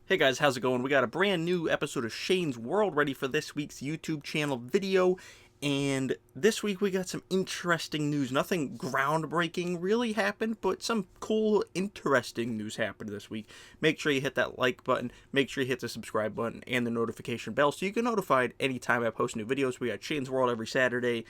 Hey guys, how's it going? We got a brand new episode of Shane's World ready for this week's YouTube channel video, and this week we got some interesting news. Nothing groundbreaking really happened, but some cool, interesting news happened this week. Make sure you hit that like button, make sure you hit the subscribe button, and the notification bell so you get notified anytime I post new videos. We got Shane's World every Saturday.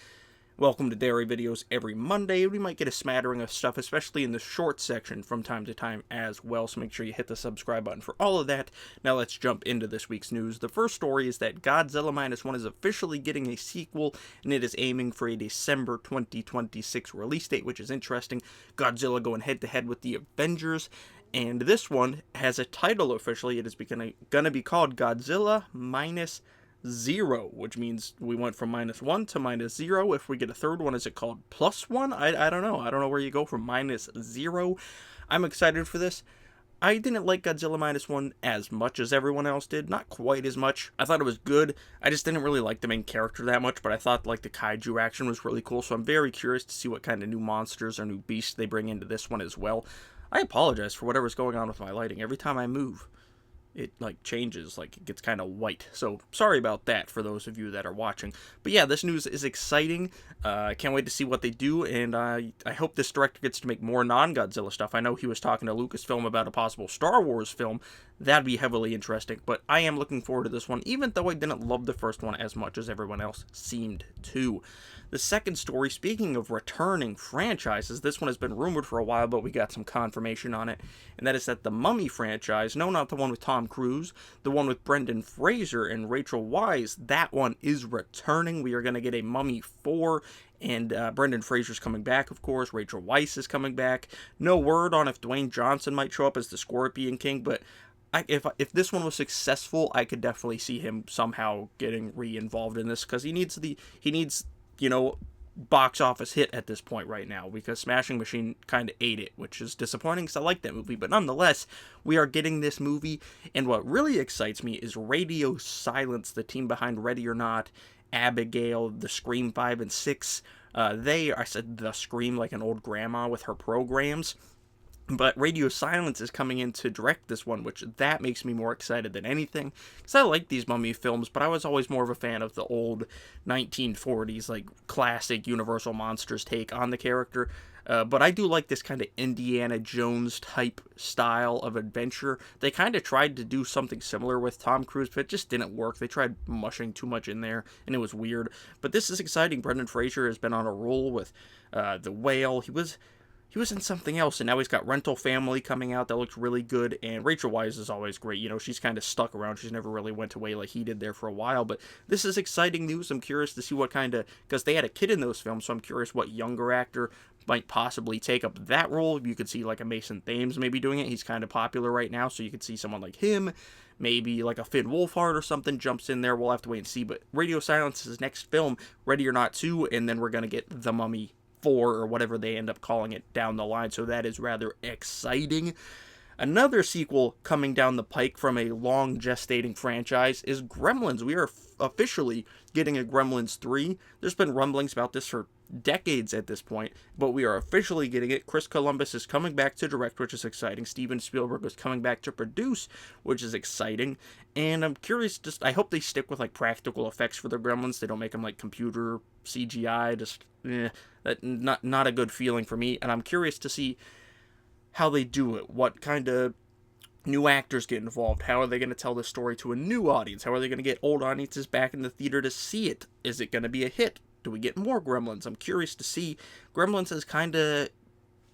Welcome to Dairy Videos every Monday. We might get a smattering of stuff, especially in the short section from time to time as well, so make sure you hit the subscribe button for all of that. Now let's jump into this week's news. The first story is that Godzilla Minus One is officially getting a sequel, and it is aiming for a December 2026 release date, which is interesting. Godzilla going head-to-head with the Avengers, and this one has a title officially. It is gonna be called Godzilla Minus Zero, which means we went from -1 to -0. If we get a third one, is it called +1? I don't know. I don't know where you go from -0. I'm excited for this. I didn't like Godzilla Minus One as much as everyone else did. Not quite as much. I thought it was good. I just didn't really like the main character that much, but I thought like the kaiju action was really cool, so I'm very curious to see what kind of new monsters or new beasts they bring into this one as well. I apologize for whatever's going on with my lighting. Every time I move, it like changes, like it gets kind of white, so sorry about that for those of you that are watching. But yeah, this news is exciting. I can't wait to see what they do, and I hope this director gets to make more non-Godzilla stuff. I know he was talking to Lucasfilm about a possible Star Wars film. That'd be heavily interesting, but I am looking forward to this one, even though I didn't love the first one as much as everyone else seemed to. The second story, speaking of returning franchises, this one has been rumored for a while, but we got some confirmation on it, and that is that the Mummy franchise, no, not the one with Tom Cruise, the one with Brenden, Fraser, and Rachel Weisz, that one is returning. We are going to get a Mummy 4, and Brenden Fraser's coming back, of course. Rachel Weisz is coming back. No word on if Dwayne Johnson might show up as the Scorpion King, but if this one was successful, I could definitely see him somehow getting re-involved in this, because he needs box office hit at this point right now, because Smashing Machine kind of ate it, which is disappointing because I like that movie. But nonetheless, we are getting this movie, and what really excites me is Radio Silence, the team behind Ready or Not, Abigail, The Scream 5 and 6. I said The Scream like an old grandma with her programs. But Radio Silence is coming in to direct this one, which that makes me more excited than anything. Because I like these Mummy films, but I was always more of a fan of the old 1940s, like, classic Universal Monsters take on the character. But I do like this kind of Indiana Jones type style of adventure. They kind of tried to do something similar with Tom Cruise, but it just didn't work. They tried mushing too much in there, and it was weird. But this is exciting. Brenden Fraser has been on a roll with The Whale. He was in something else, and now he's got Rental Family coming out that looks really good, and Rachel Weisz is always great. You know, she's kind of stuck around. She's never really went away like he did there for a while, but this is exciting news. I'm curious to see what kind of, because they had a kid in those films, so I'm curious what younger actor might possibly take up that role. You could see like a Mason Thames maybe doing it. He's kind of popular right now, so you could see someone like him. Maybe like a Finn Wolfhard or something jumps in there. We'll have to wait and see, but Radio Silence's next film, Ready or Not 2, and then we're going to get The Mummy 4 or whatever they end up calling it down the line, so that is rather exciting. Another sequel coming down the pike from a long gestating franchise is Gremlins. We are officially getting a Gremlins 3. There's been rumblings about this for decades at this point, but we are officially getting it. Chris Columbus is coming back to direct, which is exciting. Steven Spielberg is coming back to produce, which is exciting. And I'm curious, I hope they stick with like practical effects for their Gremlins. They don't make them like computer CGI. Not a good feeling for me. And I'm curious to see how they do it. What kind of new actors get involved? How are they going to tell this story to a new audience? How are they going to get old audiences back in the theater to see it? Is it going to be a hit? Do we get more Gremlins? I'm curious to see. Gremlins has kind of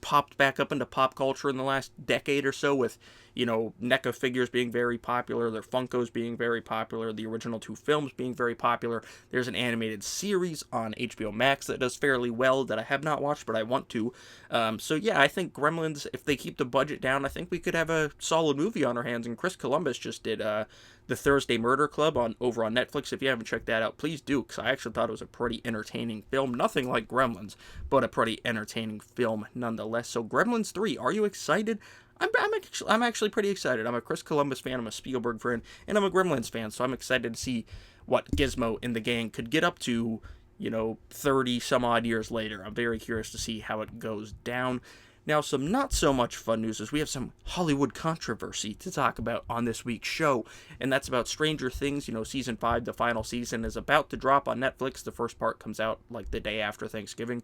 popped back up into pop culture in the last decade or so with, NECA figures being very popular, their Funkos being very popular, the original 2 films being very popular. There's an animated series on HBO Max that does fairly well that I have not watched, but I want to. So yeah, I think Gremlins, if they keep the budget down, I think we could have a solid movie on our hands. And Chris Columbus just did The Thursday Murder Club over on Netflix. If you haven't checked that out, please do, because I actually thought it was a pretty entertaining film. Nothing like Gremlins, but a pretty entertaining film nonetheless. So Gremlins 3, are you excited? I'm actually pretty excited. I'm a Chris Columbus fan, I'm a Spielberg fan, and I'm a Gremlins fan, so I'm excited to see what Gizmo and the gang could get up to, 30 some odd years later. I'm very curious to see how it goes down. Now, some not so much fun news is we have some Hollywood controversy to talk about on this week's show, and that's about Stranger Things. Season 5, the final season, is about to drop on Netflix. The first part comes out like the day after Thanksgiving.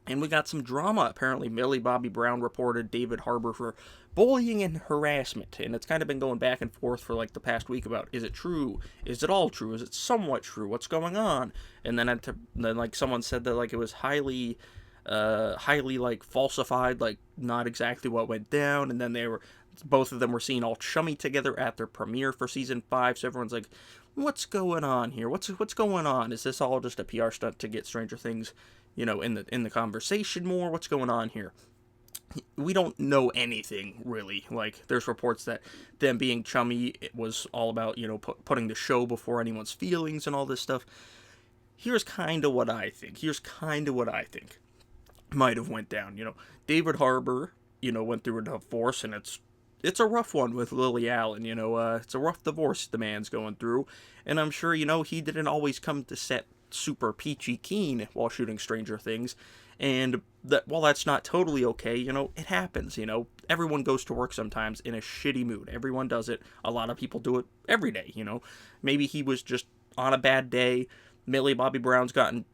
And we got some drama. Apparently, Millie Bobby Brown reported David Harbour for bullying and harassment. And it's kind of been going back and forth for like the past week about, is it true? Is it all true? Is it somewhat true? What's going on? And then like someone said that like it was highly like falsified, like not exactly what went down. And then both of them were seen all chummy together at their premiere for season 5. So everyone's like, what's going on here? What's going on? Is this all just a PR stunt to get Stranger Things, in the conversation more? What's going on here? We don't know anything, really. Like, there's reports that them being chummy, it was all about, putting the show before anyone's feelings and all this stuff. Here's kind of what I think. Might have went down. David Harbour, went through a divorce, and it's a rough one with Lily Allen. It's a rough divorce the man's going through, and I'm sure, he didn't always come to set super peachy keen while shooting Stranger Things, and that while that's not totally okay, it happens. Everyone goes to work sometimes in a shitty mood. Everyone does it. A lot of people do it every day. Maybe he was just on a bad day. Millie Bobby Brown's gotten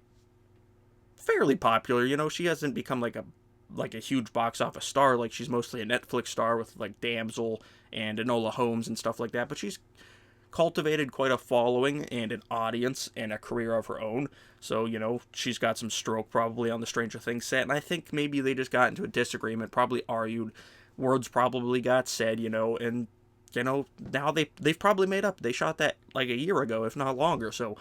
fairly popular. She hasn't become like a huge box office star. Like, she's mostly a Netflix star with like Damsel and Enola Holmes and stuff like that, but she's cultivated quite a following and an audience and a career of her own. So, she's got some stroke probably on the Stranger Things set, and I think maybe they just got into a disagreement, probably argued, words probably got said, and now they've probably made up. They shot that like a year ago, if not longer. So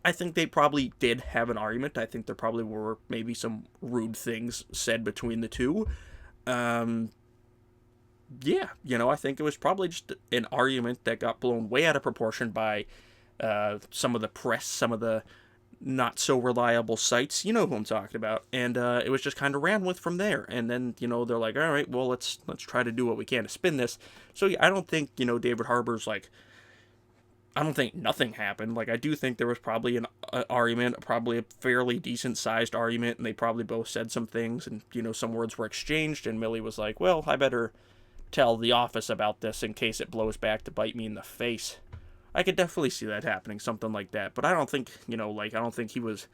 I think they probably did have an argument. I think there probably were maybe some rude things said between the two. Yeah, I think it was probably just an argument that got blown way out of proportion by some of the press, some of the not so reliable sites. You know who I'm talking about. And it was just kind of ran with from there. And then, they're like, all right, well, let's try to do what we can to spin this. So yeah, I don't think, David Harbour's like, I don't think nothing happened. Like, I do think there was probably an argument, probably a fairly decent-sized argument, and they probably both said some things, and, some words were exchanged, and Millie was like, well, I better tell the office about this in case it blows back to bite me in the face. I could definitely see that happening, something like that. But I don't think, I don't think he was,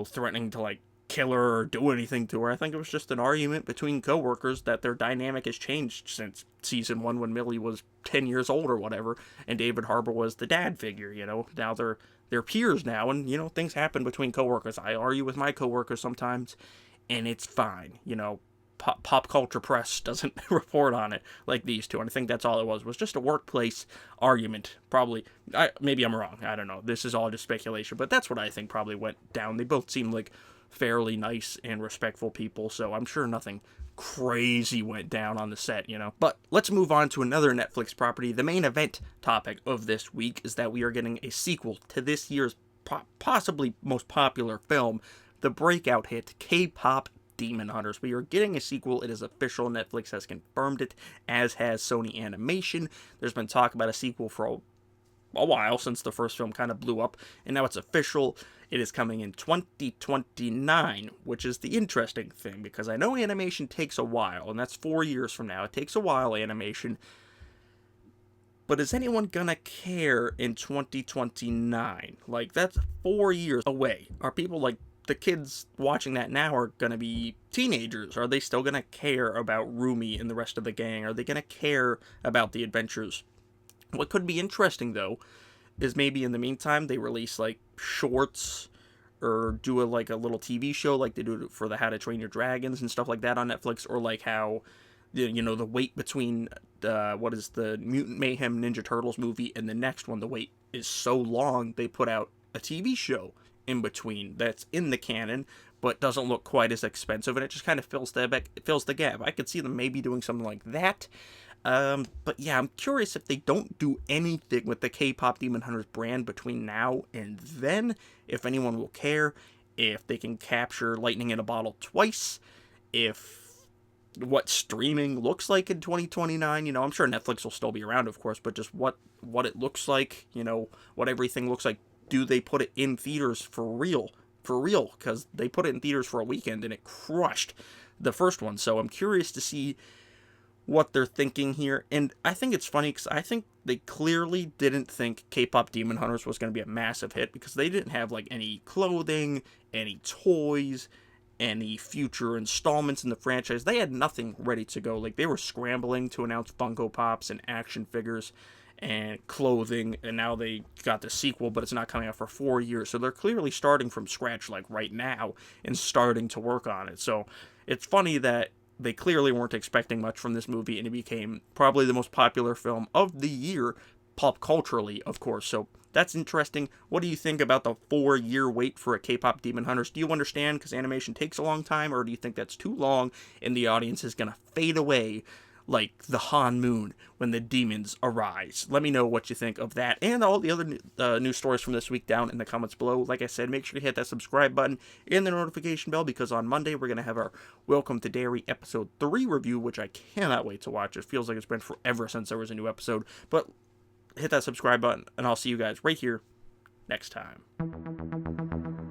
threatening to, like, kill her or do anything to her. I think it was just an argument between coworkers that their dynamic has changed since season 1 when Millie was 10 years old or whatever, and David Harbour was the dad figure, Now they're peers now, and, things happen between coworkers. I argue with my coworkers sometimes, and it's fine, Pop culture press doesn't report on it like these two, and I think that's all it was just a workplace argument. Probably, maybe I'm wrong, I don't know, this is all just speculation, but that's what I think probably went down. They both seemed like fairly nice and respectful people, so I'm sure nothing crazy went down on the set, But let's move on to another Netflix property. The main event topic of this week is that we are getting a sequel to this year's possibly most popular film, the breakout hit K-pop Demon Hunters. We are getting a sequel. It is official. Netflix has confirmed it, as has Sony Animation. There's been talk about a sequel for a while, since the first film kind of blew up, and now it's official. It is coming in 2029, which is the interesting thing, because I know animation takes a while, and that's 4 years from now. It takes a while, animation. But is anyone gonna care in 2029? Like, that's 4 years away. Are people like, the kids watching that now are going to be teenagers? Are they still going to care about Rumi and the rest of the gang? Are they going to care about the adventures? What could be interesting, though, is maybe in the meantime they release, like, shorts or do a little TV show like they do for the How to Train Your Dragons and stuff like that on Netflix, or like how, the wait between, what is the Mutant Mayhem Ninja Turtles movie and the next one, the wait is so long, they put out a TV show in between that's in the canon but doesn't look quite as expensive, and it just kind of fills the gap. I could see them maybe doing something like that. But yeah, I'm curious if they don't do anything with the K-pop Demon Hunters brand between now and then, if anyone will care, if they can capture lightning in a bottle twice, if what streaming looks like in 2029. I'm sure Netflix will still be around, of course, but just what it looks like, what everything looks like. Do they put it in theaters for real? Because they put it in theaters for a weekend and it crushed. the first one. So I'm curious to see what they're thinking here. And I think it's funny because I think they clearly didn't think K-pop Demon Hunters was going to be a massive hit because they didn't have like any clothing, any toys, any future installments in the franchise. They had nothing ready to go. Like, they were scrambling to announce Funko Pops and action figures and clothing, and now they got the sequel, but it's not coming out for 4 years. So they're clearly starting from scratch, like, right now, and starting to work on it. So it's funny that they clearly weren't expecting much from this movie, and it became probably the most popular film of the year, pop culturally, of course. So that's interesting. What do you think about the 4-year wait for a K-pop Demon Hunters? Do you understand because animation takes a long time, or do you think that's too long and the audience is going to fade away like the Han Moon when the demons arise? Let me know what you think of that and all the other news stories from this week down in the comments below. Like I said, make sure to hit that subscribe button and the notification bell because on Monday we're going to have our Welcome to Dairy episode 3 review, which I cannot wait to watch. It feels like it's been forever since there was a new episode, but hit that subscribe button and I'll see you guys right here next time.